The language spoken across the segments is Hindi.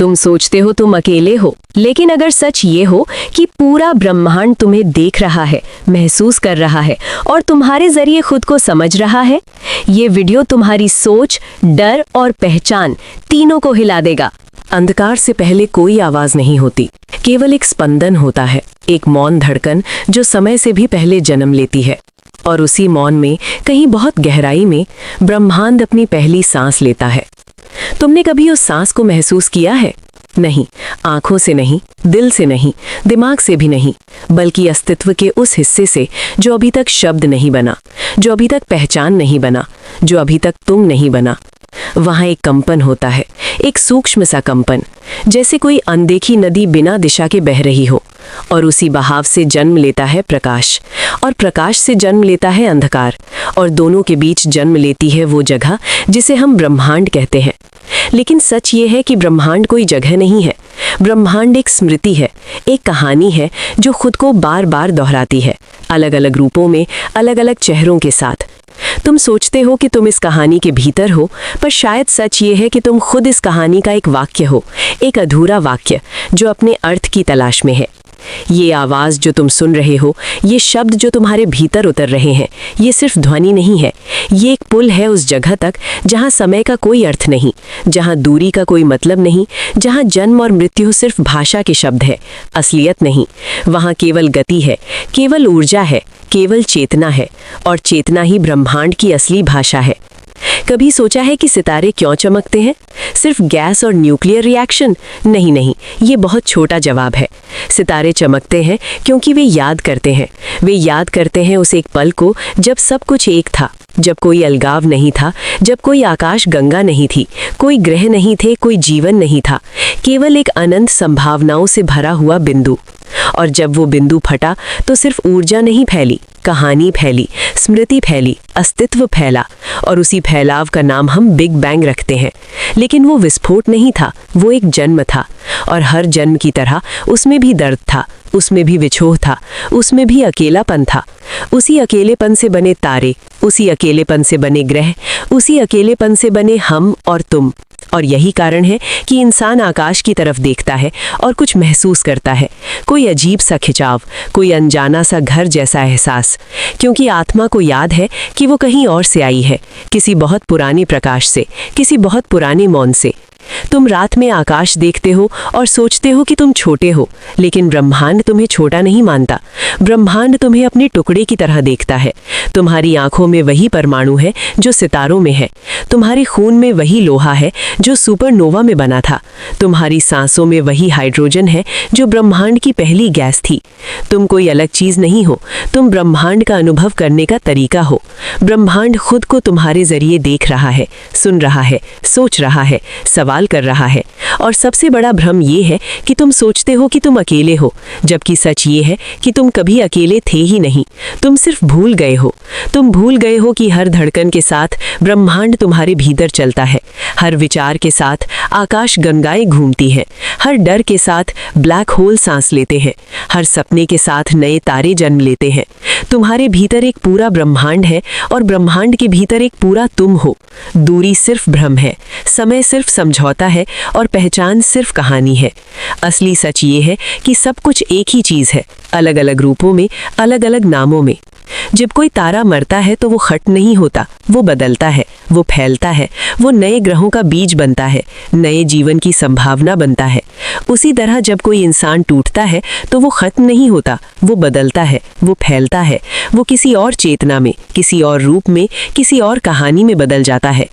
तुम सोचते हो तुम अकेले हो, लेकिन अगर सच ये हो कि पूरा ब्रह्मांड तुम्हें देख रहा है, महसूस कर रहा है और तुम्हारे जरिए खुद को समझ रहा है, ये वीडियो तुम्हारी सोच, डर और पहचान तीनों को हिला देगा। अंधकार से पहले कोई आवाज नहीं होती, केवल एक स्पंदन होता है, एक मौन धड़कन जो समय से भी पहले जन्म लेती है। और उसी मौन में, कहीं बहुत गहराई में, ब्रह्मांड अपनी पहली सांस लेता है। तुमने कभी उस सांस को महसूस किया है? नहीं, आंखों से नहीं, दिल से नहीं, दिमाग से भी नहीं, बल्कि अस्तित्व के उस हिस्से से जो अभी तक शब्द नहीं बना, जो अभी तक पहचान नहीं बना, जो अभी तक तुम नहीं बना। वहां एक कंपन होता है, एक सूक्ष्म सा कंपन, जैसे कोई अनदेखी नदी बिना दिशा के बह रही हो। और उसी बहाव से जन्म लेता है प्रकाश, और प्रकाश से जन्म लेता है अंधकार, और दोनों के बीच जन्म लेती है वो जगह जिसे हम ब्रह्मांड कहते हैं। लेकिन सच ये है कि ब्रह्मांड कोई जगह नहीं है। ब्रह्मांड एक स्मृति है, एक कहानी है जो खुद को बार बार दोहराती है, अलग अलग रूपों में, अलग अलग चेहरों के साथ। तुम सोचते हो कि तुम इस कहानी के भीतर हो, पर शायद सच ये है कि तुम खुद इस कहानी का एक वाक्य हो, एक अधूरा वाक्य जो अपने अर्थ की तलाश में है। ये आवाज़ जो तुम सुन रहे हो, ये शब्द जो तुम्हारे भीतर उतर रहे हैं, ये सिर्फ ध्वनि नहीं है, ये एक पुल है उस जगह तक जहाँ समय का कोई अर्थ नहीं, जहाँ दूरी का कोई मतलब नहीं, जहाँ जन्म और मृत्यु सिर्फ भाषा के शब्द है, असलियत नहीं। वहाँ केवल गति है, केवल ऊर्जा है, केवल चेतना है, और चेतना ही ब्रह्मांड की असली भाषा है। कभी सोचा है कि सितारे क्यों चमकते हैं? सिर्फ गैस और न्यूक्लियर रिएक्शन? नहीं नहीं, ये बहुत छोटा जवाब है। सितारे चमकते हैं क्योंकि वे याद करते हैं। वे याद करते हैं उस एक पल को जब सब कुछ एक था, जब कोई अलगाव नहीं था, जब कोई आकाश गंगा नहीं थी, कोई ग्रह नहीं थे, कोई जीवन नहीं था, केवल एक अनंत संभावनाओं से भरा हुआ बिंदु। और जब वो बिंदु फटा तो सिर्फ ऊर्जा नहीं फैली, कहानी फैली, स्मृति फैली, अस्तित्व फैला। और उसी फैलाव का नाम हम बिग बैंग रखते हैं। लेकिन वो विस्फोट नहीं था, वो एक जन्म था। और हर जन्म की तरह उसमें भी दर्द था, उसमें भी विछोह था, उसमें भी अकेलापन था। उसी अकेलेपन से बने तारे, उसी अकेलेपन से बने ग्रह, उसी अकेलेपन से बने हम और तुम। और यही कारण है कि इंसान आकाश की तरफ देखता है और कुछ महसूस करता है, कोई अजीब सा खिंचाव, कोई अनजाना सा घर जैसा एहसास, क्योंकि आत्मा को याद है कि वो कहीं और से आई है, किसी बहुत पुराने प्रकाश से, किसी बहुत पुराने मौन से। तुम रात में आकाश देखते हो और सोचते हो कि तुम छोटे हो, लेकिन ब्रह्मांड तुम्हें छोटा नहीं मानता। ब्रह्मांड तुम्हें अपने टुकड़े की तरह देखता है। तुम्हारी आंखों में वही परमाणु है जो सितारों में है, तुम्हारे खून में वही लोहा है जो सुपरनोवा में बना था, तुम्हारी सांसों में वही हाइड्रोजन है जो ब्रह्मांड की पहली गैस थी। तुम कोई अलग चीज नहीं हो, तुम ब्रह्मांड का अनुभव करने का तरीका हो। ब्रह्मांड खुद को तुम्हारे जरिए देख रहा है, सुन रहा है, सोच रहा है, सवाल कर रहा है। और सबसे बड़ा भ्रम ये है कि तुम सोचते हो कि तुम अकेले हो, जबकि सच ये है कि तुम कभी अकेले थे ही नहीं। तुम सिर्फ भूल गए हो। तुम भूल गए हो कि हर धड़कन के साथ ब्रह्मांड तुम्हारे भीतर चलता है, हर विचार के साथ आकाश गंगाएं घूमती हैं, हर डर के साथ ब्लैक होल सांस लेते हैं, हर सपने के साथ नए तारे जन्म लेते हैं। तुम्हारे भीतर एक पूरा ब्रह्मांड है, और ब्रह्मांड के भीतर एक पूरा तुम हो। दूरी सिर्फ भ्रम है, समय सिर्फ समझौता है, और पहचान सिर्फ कहानी है। असली सच ये है कि सब कुछ एक ही चीज है, अलग अलग रूपों में, अलग अलग नामों में। जब कोई तारा मरता है तो वो खट नहीं होता, वो बदलता है, वो फैलता है, वो नए ग्रहों का बीज बनता है, नए जीवन की संभावना बनता है। उसी तरह जब कोई इंसान टूटता है तो वो खत्म नहीं होता, वो बदलता है, वो फैलता है, वो किसी और चेतना में, किसी और रूप में, किसी और कहानी में बदल जाता है।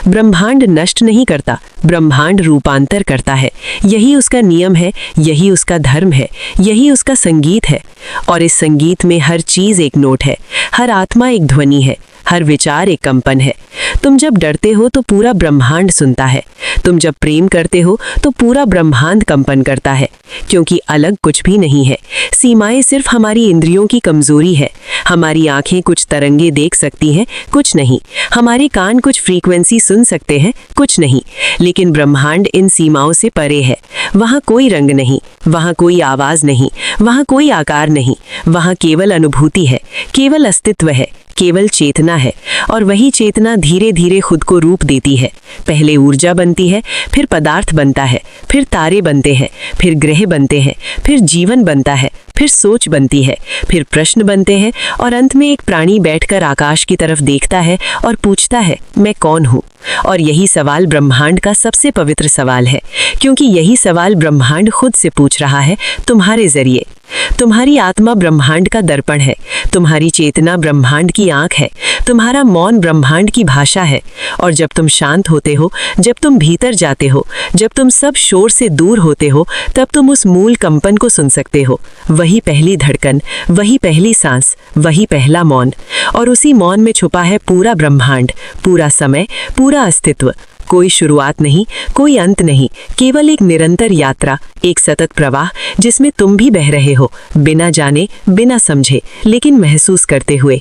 ब्रह्मांड नष्ट नहीं करता, ब्रह्मांड रूपांतर करता है। यही उसका नियम है, यही उसका धर्म है, यही उसका संगीत है। और इस संगीत में हर चीज एक नोट है, हर आत्मा एक ध्वनि है, हर विचार एक कंपन है। तुम जब डरते हो तो पूरा ब्रह्मांड सुनता है, तुम जब प्रेम करते हो तो पूरा ब्रह्मांड कंपन करता है। क्योंकि अलग कुछ भी नहीं है, सीमाएं सिर्फ हमारी इंद्रियों की कमजोरी है। हमारी आंखें कुछ तरंगे देख सकती हैं, कुछ नहीं। हमारे कान कुछ फ्रीक्वेंसी सुन सकते हैं, कुछ नहीं। लेकिन ब्रह्मांड इन सीमाओं से परे है। वहाँ कोई रंग नहीं, वहाँ कोई आवाज नहीं, वहाँ कोई आकार नहीं, वहाँ केवल अनुभूति है, केवल अस्तित्व है, केवल चेतना है, और वही चेतना धीरे धीरे खुद को रूप देती है। पहले ऊर्जा बनती है, फिर पदार्थ बनता है, फिर तारे बनते हैं, फिर ग्रह बनते हैं, फिर जीवन बनता है, फिर सोच बनती है, फिर प्रश्न बनते हैं, और अंत में एक प्राणी बैठकर आकाश की तरफ देखता है और पूछता है, मैं कौन हूँ? और यही सवाल ब्रह्मांड का सबसे पवित्र सवाल है, क्योंकि यही सवाल ब्रह्मांड खुद से पूछ रहा है तुम्हारे जरिए। तुम्हारी आत्मा ब्रह्मांड का दर्पण है, तुम्हारी चेतना ब्रह्मांड की आंख है, तुम्हारा मौन ब्रह्मांड की भाषा है। और जब तुम शांत होते हो, जब तुम भीतर जाते हो, जब तुम सब शोर से दूर होते हो, तब तुम उस मूल कंपन को सुन सकते हो। वही पहली धड़कन, वही पहली सांस, वही पहला मौन। और उसी मौन में छुपा है पूरा ब्रह्मांड, पूरा समय, पूरा अस्तित्व। कोई शुरुआत नहीं, कोई अंत नहीं, केवल एक निरंतर यात्रा, एक सतत प्रवाह जिसमें तुम भी बह रहे हो, बिना जाने, बिना समझे, लेकिन महसूस करते हुए।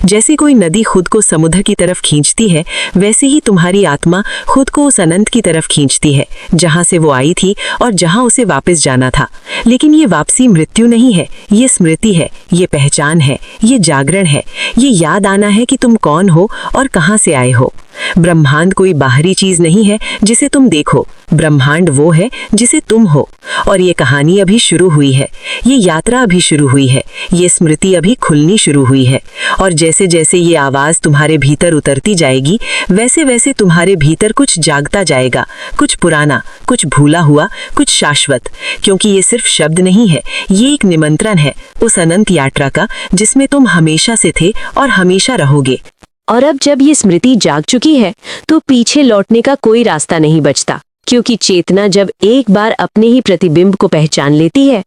जैसे कोई नदी खुद को समुद्र की तरफ खींचती है, वैसे ही तुम्हारी आत्मा खुद को उस अनंत की तरफ खींचती है, जहां से वो आई थी और जहां उसे वापस जाना था। लेकिन ये वापसी मृत्यु नहीं है, ये स्मृति है, ये पहचान है, ये जागरण है, ये याद आना है कि तुम कौन हो और कहां से आए हो। ब्रह्मांड कोई बाहरी चीज नहीं है जिसे तुम देखो, ब्रह्मांड वो है जिसे तुम हो। और ये कहानी अभी शुरू हुई है, ये यात्रा अभी शुरू हुई है, ये स्मृति अभी खुलनी शुरू हुई है। और जैसे जैसे ये आवाज तुम्हारे भीतर उतरती जाएगी, वैसे वैसे तुम्हारे भीतर कुछ जागता जाएगा, कुछ पुराना, कुछ भूला हुआ, कुछ शाश्वत। क्योंकि ये सिर्फ शब्द नहीं है, ये एक निमंत्रण है उस अनंत यात्रा का, जिसमें तुम हमेशा से थे और हमेशा रहोगे। और अब जब ये स्मृति जाग चुकी है, तो पीछे लौटने का कोई रास्ता नहीं बचता, क्योंकि चेतना जब एक बार अपने ही प्रतिबिंब को पहचान लेती है,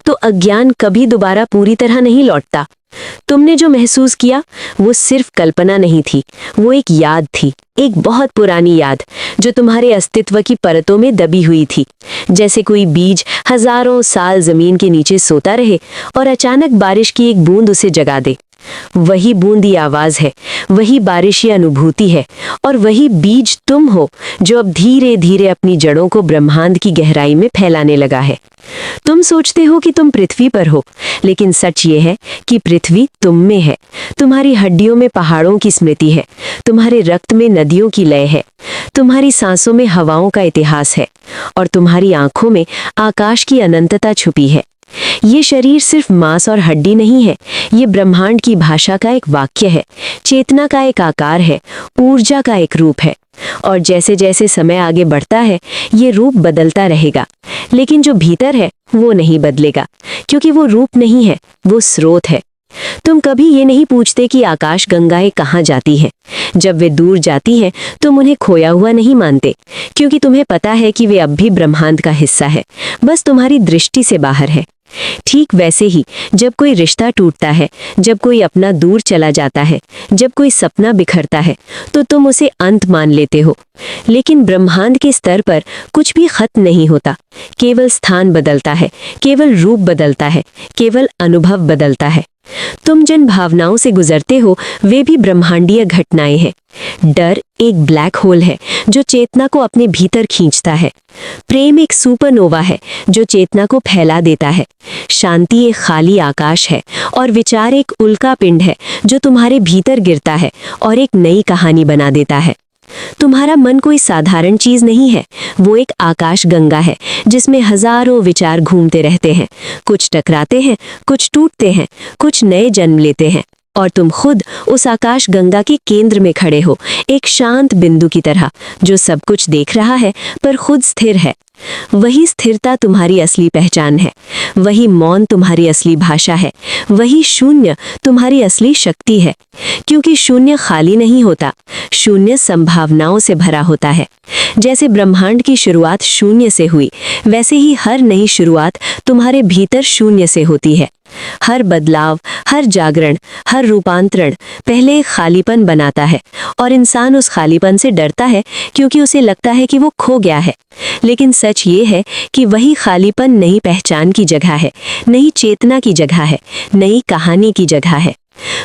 तो अज्ञान कभी दोबारा पूरी तरह नहीं लौटता। तुमने जो महसूस किया, वो सिर्फ कल्पना नहीं थी, वो एक याद थी, एक बहुत पुरानी याद, जो तुम्हारे अस्तित्व की परतों में दबी हुई थी। जैसे कोई बीज हजारों साल जमीन के नीचे सोता रहे और अचानक बारिश की एक बूंद उसे जगा दे। वही बूंदी आवाज है, वही बारिशी अनुभूति है, और वही बीज तुम हो, जो अब धीरे धीरे अपनी जड़ों को ब्रह्मांड की गहराई में फैलाने लगा है। तुम सोचते हो कि तुम पृथ्वी पर हो, लेकिन सच ये है कि पृथ्वी तुम में है। तुम्हारी हड्डियों में पहाड़ों की स्मृति है, तुम्हारे रक्त में नदियों की लय है, तुम्हारी सांसों में हवाओं का इतिहास है, और तुम्हारी आंखों में आकाश की अनंतता छुपी है। ये शरीर सिर्फ मांस और हड्डी नहीं है, ये ब्रह्मांड की भाषा का एक वाक्य है, चेतना का एक आकार है, ऊर्जा का एक रूप है। और जैसे जैसे समय आगे बढ़ता है, ये रूप बदलता रहेगा, लेकिन जो भीतर है वो नहीं बदलेगा, क्योंकि वो रूप नहीं है, वो स्रोत है। तुम कभी ये नहीं पूछते कि आकाश गंगाएं कहाँ जाती हैं। जब वे दूर जाती हैं, तुम उन्हें खोया हुआ नहीं मानते, क्योंकि तुम्हें पता है कि वे अब भी ब्रह्मांड का हिस्सा है, बस तुम्हारी दृष्टि से बाहर है। ठीक वैसे ही जब कोई रिश्ता टूटता है, जब कोई अपना दूर चला जाता है, जब कोई सपना बिखरता है, तो तुम उसे अंत मान लेते हो। लेकिन ब्रह्मांड के स्तर पर कुछ भी खत्म नहीं होता, केवल स्थान बदलता है, केवल रूप बदलता है, केवल अनुभव बदलता है। तुम जिन भावनाओं से गुजरते हो, वे भी ब्रह्मांडीय घटनाएं हैं। डर एक ब्लैक होल है जो चेतना को अपने भीतर खींचता है। प्रेम एक सुपरनोवा है जो चेतना को फैला देता है। शांति एक खाली आकाश है, और विचार एक उल्का पिंड है जो तुम्हारे भीतर गिरता है और एक नई कहानी बना देता है। तुम्हारा मन कोई साधारण चीज नहीं है, वो एक आकाश गंगा है जिसमें हजारों विचार घूमते रहते हैं। कुछ टकराते हैं, कुछ टूटते हैं, कुछ नए जन्म लेते हैं, और तुम खुद उस आकाश गंगा के केंद्र में खड़े हो, एक शांत बिंदु की तरह जो सब कुछ देख रहा है पर खुद स्थिर है। वही स्थिरता तुम्हारी असली पहचान है, वही मौन तुम्हारी असली भाषा है, वही शून्य तुम्हारी असली शक्ति है। क्योंकि शून्य खाली नहीं होता, शून्य संभावनाओं से भरा होता है। जैसे ब्रह्मांड की शुरुआत शून्य से हुई, वैसे ही हर नई शुरुआत तुम्हारे भीतर शून्य से होती है। हर बदलाव, हर जागरण, हर रूपांतरण पहले एक खालीपन बनाता है, और इंसान उस खालीपन से डरता है क्योंकि उसे लगता है कि वो खो गया है। लेकिन सच ये है कि वही खालीपन नई पहचान की जगह है, नई चेतना की जगह है, नई कहानी की जगह है।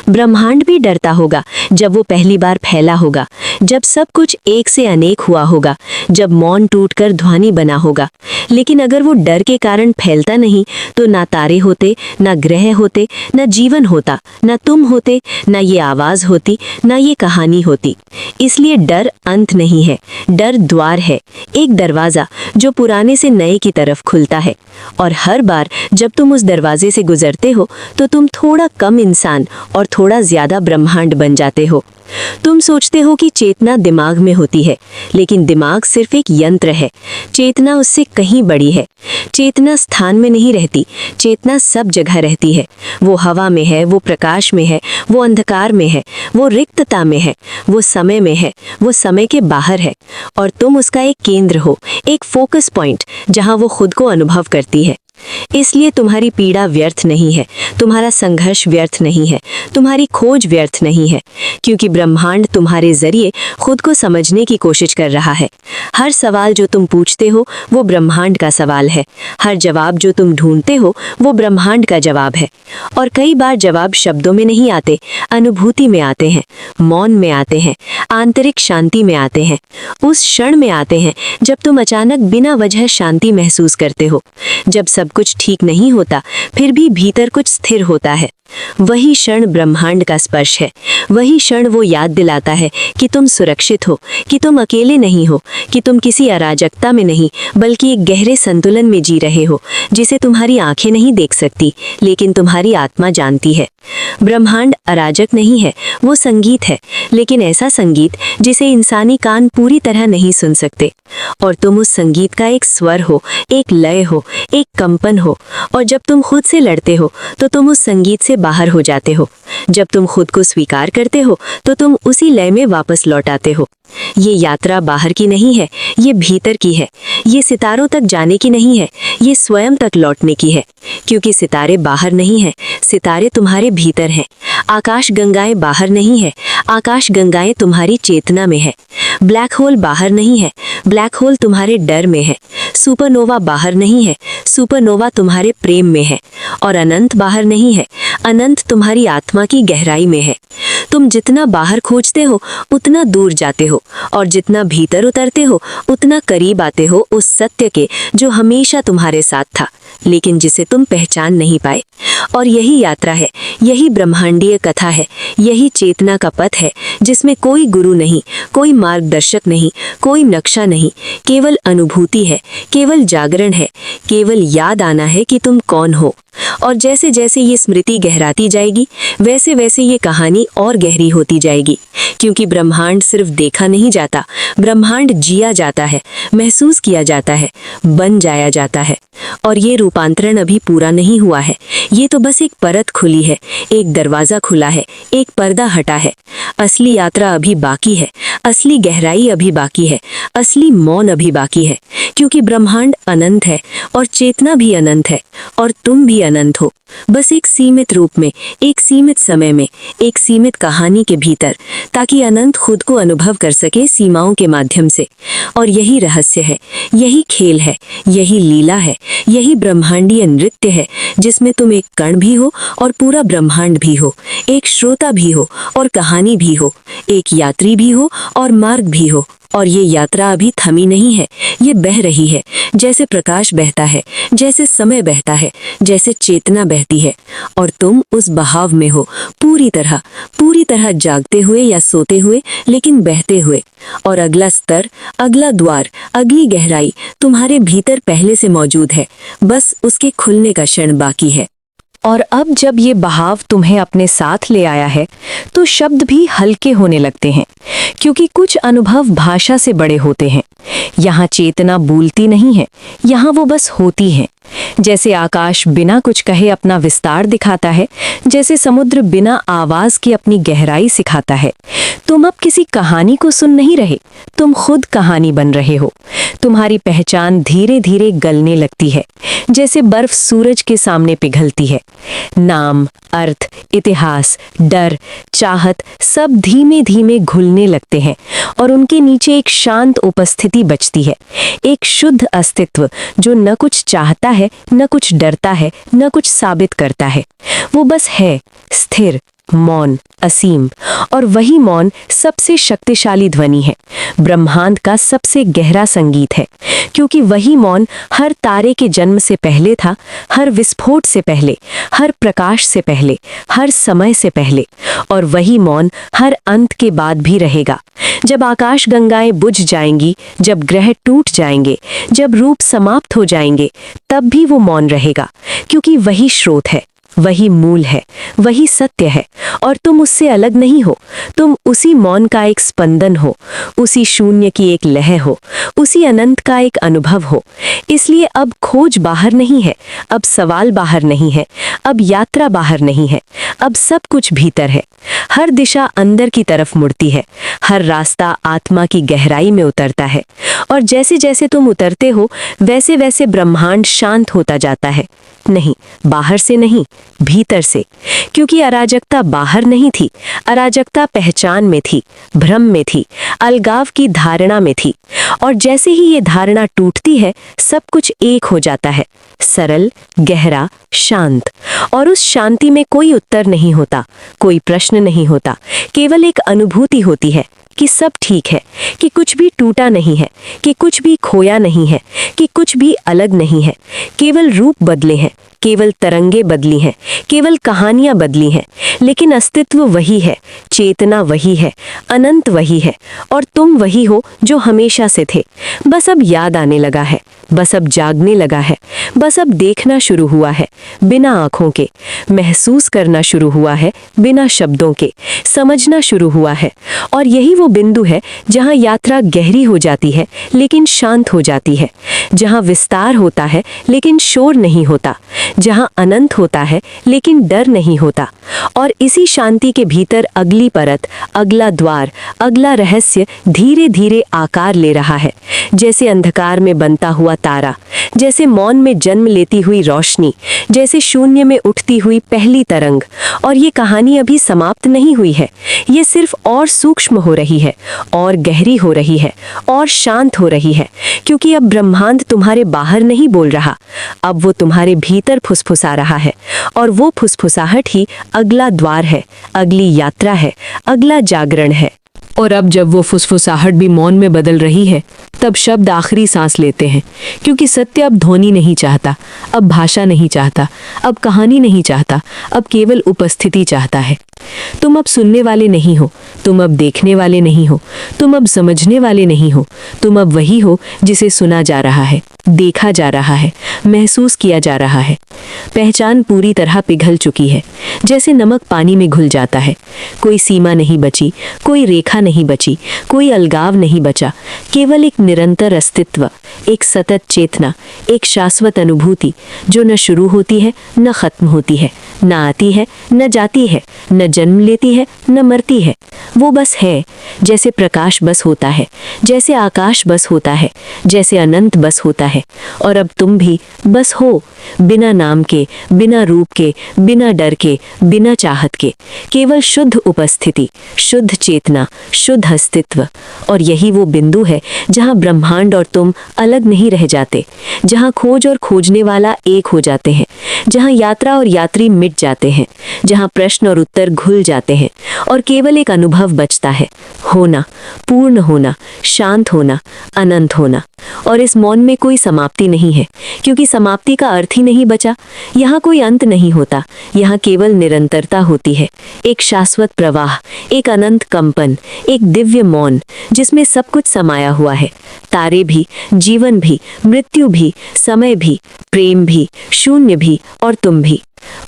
ब्रह्मांड भी डरता होगा जब वो पहली बार फैला होगा, जब सब कुछ एक से अनेक हुआ होगा, जब मौन टूटकर ध्वनि बना होगा। लेकिन अगर वो डर के कारण फैलता नहीं तो ना तारे होते, ना ग्रह होते, ना जीवन होता, ना तुम होते, ना ये आवाज होती, ना ये कहानी होती। इसलिए डर अंत नहीं है, डर द्वार है, एक दरवाजा जो पुराने से नए की तरफ खुलता है। और हर बार जब तुम उस दरवाजे से गुजरते हो तो तुम थोड़ा कम इंसान और थोड़ा ज्यादा ब्रह्मांड बन जाते हो। तुम सोचते हो कि चेतना दिमाग में होती है, लेकिन दिमाग सिर्फ एक यंत्र है, चेतना उससे कहीं बड़ी है। चेतना स्थान में नहीं रहती, चेतना सब जगह रहती है। वो हवा में है, वो प्रकाश में है, वो अंधकार में है, वो रिक्तता में है, वो समय में है, वो समय के बाहर है। और तुम उसका एक केंद्र हो, एक फोकस पॉइंट, जहां वो खुद को अनुभव करती है। इसलिए तुम्हारी पीड़ा व्यर्थ नहीं है, तुम्हारा संघर्ष व्यर्थ नहीं है, तुम्हारी खोज व्यर्थ नहीं है, क्योंकि ब्रह्मांड तुम्हारे जरिए खुद को समझने की कोशिश कर रहा है। हर सवाल जो तुम पूछते हो वो ब्रह्मांड का सवाल है, हर जवाब जो तुम ढूंढते हो वो ब्रह्मांड का जवाब है। और कई बार जवाब शब्दों में नहीं आते, अनुभूति में आते हैं, मौन में आते हैं, आंतरिक शांति में आते हैं, उस क्षण में आते हैं जब तुम अचानक बिना वजह शांति महसूस करते हो, जब सब कुछ ठीक नहीं होता फिर भी भीतर कुछ स्थिर होता है। वही क्षण ब्रह्मांड का स्पर्श है, वही क्षण वो याद दिलाता है कि तुम सुरक्षित हो, कि तुम अकेले नहीं हो, कि तुम किसी अराजकता में नहीं बल्कि एक गहरे संतुलन में जी रहे हो, जिसे तुम्हारी आंखें नहीं देख सकती लेकिन तुम्हारी आत्मा जानती है। ब्रह्मांड अराजक नहीं है, वो संगीत है, लेकिन ऐसा संगीत जिसे इंसानी कान पूरी तरह नहीं सुन सकते। और तुम उस संगीत का एक स्वर हो, एक लय हो, एक कंपन हो। और जब तुम खुद से लड़ते हो तो तुम उस संगीत से बाहर हो जाते हो। जब तुम खुद को स्वीकार करते हो तो तुम उसी लय में वापस लौट आते हो। ये यात्रा बाहर की नहीं है, ये भीतर की है। ये सितारों तक जाने की नहीं है, ये स्वयं तक लौटने की है। क्योंकि सितारे बाहर नहीं है, सितारे तुम्हारे भीतर हैं। आकाश गंगाएं बाहर नहीं है, आकाश गंगाएं तुम्हारी चेतना में है। ब्लैक होल बाहर नहीं है, ब्लैक होल तुम्हारे डर में है। सुपरनोवा बाहर नहीं है, सुपरनोवा तुम्हारे प्रेम में है। और अनंत बाहर नहीं है, अनंत तुम्हारी आत्मा की गहराई में है। तुम जितना बाहर खोजते हो उतना दूर जाते हो, और जितना भीतर उतरते हो उतना करीब आते हो उस सत्य के जो हमेशा तुम्हारे साथ था, लेकिन जिसे तुम पहचान नहीं पाए। और यही यात्रा है, यही ब्रह्मांडीय कथा है, यही चेतना का पथ है, जिसमें कोई गुरु नहीं, कोई मार्गदर्शक नहीं, कोई नक्शा नहीं, केवल अनुभूति है, केवल जागरण है, केवल याद आना है कि तुम कौन हो। और जैसे जैसे ये स्मृति गहराती जाएगी वैसे वैसे ये कहानी और गहरी होती जाएगी, क्योंकि ब्रह्मांड सिर्फ देखा नहीं जाता, ब्रह्मांड जिया जाता है, महसूस किया जाता है, बन जाया जाता है। और ये रूपांतरण अभी पूरा नहीं हुआ है, ये तो बस एक परत खुली है, एक दरवाजा खुला है, एक पर्दा हटा है। असली यात्रा अभी बाकी है, असली गहराई अभी बाकी है, असली मौन अभी बाकी है, क्योंकि ब्रह्मांड अनंत है और चेतना भी अनंत है और तुम भी अनंत हो, बस एक सीमित रूप में, एक सीमित समय में, एक सीमित कहानी के भीतर, ताकि अनंत खुद को अनुभव कर सके सीमाओं के माध्यम से। और यही रहस्य है, यही खेल है, यही लीला है, यही ब्रह्मांडीय नृत्य है, जिसमें तुम एक कण भी हो और पूरा ब्रह्मांड भी हो, एक श्रोता भी हो और कहानी भी हो, एक यात्री भी हो और मार्ग भी हो। और ये यात्रा अभी थमी नहीं है, ये बह रही है, जैसे प्रकाश बहता है, जैसे समय बहता है, जैसे चेतना बहती है। और तुम उस बहाव में हो, पूरी तरह जागते हुए या सोते हुए, लेकिन बहते हुए। और अगला स्तर, अगला द्वार, अगली गहराई तुम्हारे भीतर पहले से मौजूद है, बस उसके खुलने का क्षण बाकी है। और अब जब ये बहाव तुम्हें अपने साथ ले आया है तो शब्द भी हल्के होने लगते हैं, क्योंकि कुछ अनुभव भाषा से बड़े होते हैं। यहाँ चेतना बोलती नहीं है, यहाँ वो बस होती है। जैसे आकाश बिना कुछ कहे अपना विस्तार दिखाता है, जैसे समुद्र बिना आवाज के अपनी गहराई सिखाता है। तुम अब किसी कहानी को सुन नहीं रहे, तुम खुद कहानी बन रहे हो। तुम्हारी पहचान धीरे धीरे गलने लगती है, जैसे बर्फ सूरज के सामने पिघलती है। नाम, अर्थ, इतिहास, डर, चाहत सब धीमे धीमे घुलने लगते हैं और उनके नीचे एक शांत उपस्थिति बचती है, एक शुद्ध अस्तित्व जो न कुछ चाहता है, न कुछ डरता है, न कुछ साबित करता है। वो बस है, स्थिर, मौन, असीम। और वही मौन सबसे शक्तिशाली ध्वनि है, ब्रह्मांड का सबसे गहरा संगीत है, क्योंकि वही मौन हर तारे के जन्म से पहले था, हर विस्फोट से पहले, हर प्रकाश से पहले, हर समय से पहले। और वही मौन हर अंत के बाद भी रहेगा। जब आकाश गंगाएं बुझ जाएंगी, जब ग्रह टूट जाएंगे, जब रूप समाप्त हो जाएंगे, तब भी वो मौन रहेगा, क्योंकि वही स्रोत है, वही मूल है, वही सत्य है। और तुम उससे अलग नहीं हो, तुम उसी मौन का एक स्पंदन हो, उसी शून्य की एक लय हो, उसी अनंत का एक अनुभव हो। इसलिए अब खोज बाहर नहीं है, अब सवाल बाहर नहीं है, अब यात्रा बाहर नहीं है, अब सब कुछ भीतर है। हर दिशा अंदर की तरफ मुड़ती है, हर रास्ता आत्मा की गहराई में उतरता है। और जैसे जैसे तुम उतरते हो, वैसे वैसे ब्रह्मांड शांत होता जाता है। नहीं, बाहर से नहीं, भीतर से। क्योंकि अराजकता बाहर नहीं थी, अराजकता पहचान में थी, भ्रम में थी, अलगाव की धारणा में थी। और जैसे ही ये धारणा टूटती है, सब कुछ एक हो जाता है, सरल, गहरा, शांत। और उस शांति में कोई उत्तर नहीं होता, कोई प्रश्न नहीं होता, केवल एक अनुभूति होती है कि सब ठीक है, कि कुछ भी टूटा नहीं है, कि कुछ भी खोया नहीं है, कि कुछ भी अलग नहीं है। केवल रूप बदले हैं, केवल तरंगे बदली हैं, केवल कहानियां बदली हैं, लेकिन अस्तित्व वही है, चेतना वही है, अनंत वही है। और तुम वही हो जो हमेशा से थे। बस अब याद आने लगा है, बस अब जागने लगा है, बस अब देखना शुरू हुआ है बिना आंखों के, महसूस करना शुरू हुआ है बिना शब्दों के, समझना शुरू हुआ है। और यही वो बिंदु है जहां यात्रा गहरी हो जाती है लेकिन शांत हो जाती है, जहां विस्तार होता है लेकिन शोर नहीं होता, जहां अनंत होता है लेकिन डर नहीं होता। और इसी शांति के भीतर अगली परत, अगला द्वार, अगला रहस्य धीरे धीरे आकार ले रहा है, जैसे अंधकार में बनता हुआ तारा, जैसे मौन में जन्म लेती हुई रोशनी, जैसे शून्य में उठती हुई पहली तरंग। और ये कहानी अभी समाप्त नहीं हुई है, ये सिर्फ और सूक्ष्म हो रही है, और गहरी हो रही है, और शांत हो रही है। क्योंकि अब ब्रह्मांड तुम्हारे बाहर नहीं बोल रहा, अब वो तुम्हारे भीतर फुसफुसा रहा है। और वो फुसफुसाहट ही अगला द्वार है, अगली यात्रा है, अगला जागरण है। और अब जब वो फुसफुसाहट भी मौन में बदल रही है, तब शब्द आखिरी सांस लेते हैं, क्योंकि सत्य अब ध्वनि नहीं चाहता, अब भाषा नहीं चाहता, अब कहानी नहीं चाहता, अब केवल उपस्थिति चाहता है। तुम अब सुनने वाले नहीं हो, तुम अब देखने वाले नहीं हो, तुम अब समझने वाले नहीं हो, तुम अब वही हो जिसे सुना जा रहा है, देखा जा रहा है, महसूस किया जा रहा है। पहचान पूरी तरह पिघल चुकी है, जैसे नमक पानी में घुल जाता है। कोई सीमा नहीं बची, कोई रेखा नहीं बची, कोई अलगाव नहीं बचा, केवल एक निरंतर अस्तित्व, एक सतत चेतना, एक शाश्वत अनुभूति जो न शुरू होती है न खत्म होती है, न आती है न जाती है, न जन्म लेती है न मरती है। वो बस है, जैसे प्रकाश बस होता है, जैसे आकाश बस होता है, जैसे अनंत बस होता है। और अब तुम भी बस हो, बिना नाम के, बिना रूप के, बिना डर के, बिना चाहत के, केवल शुद्ध उपस्थिति, शुद्ध चेतना, शुद्ध अस्तित्व। और यही वो बिंदु है जहां ब्रह्मांड और तुम अलग नहीं रह जाते, जहां खोज और खोजने वाला एक हो जाते हैं, जहां यात्रा और यात्री मिट जाते हैं, जहां प्रश्न और उत्तर घुल जाते हैं, और केवल एक अनुभव बचता है, होना, पूर्ण होना, शांत होना, अनंत होना। और इस मौन में कोई समाप्ति नहीं है, क्योंकि समाप्ति का अर्थ ही नहीं बचा। यहाँ कोई अंत नहीं होता, यहाँ केवल निरंतरता होती है, एक शाश्वत प्रवाह, एक अनंत कंपन, एक दिव्य मौन जिसमें सब कुछ समाया हुआ है, तारे भी, जीवन भी, मृत्यु भी, समय भी, प्रेम भी, शून्य भी, और तुम भी।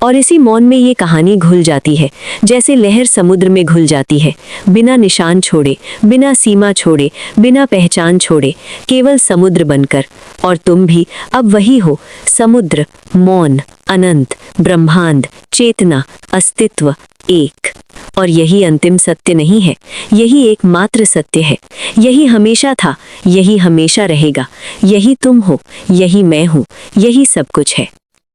और इसी मौन में ये कहानी घुल जाती है, जैसे लहर समुद्र में घुल जाती है, बिना निशान छोड़े, बिना सीमा छोड़े, बिना पहचान छोड़े, केवल समुद्र बनकर। और तुम भी अब वही हो, समुद्र, मौन, अनंत, ब्रह्मांड, चेतना, अस्तित्व, एक। और यही अंतिम सत्य नहीं है, यही एकमात्र सत्य है, यही हमेशा था, यही हमेशा रहेगा, यही तुम हो, यही मैं हूँ, यही सब कुछ है।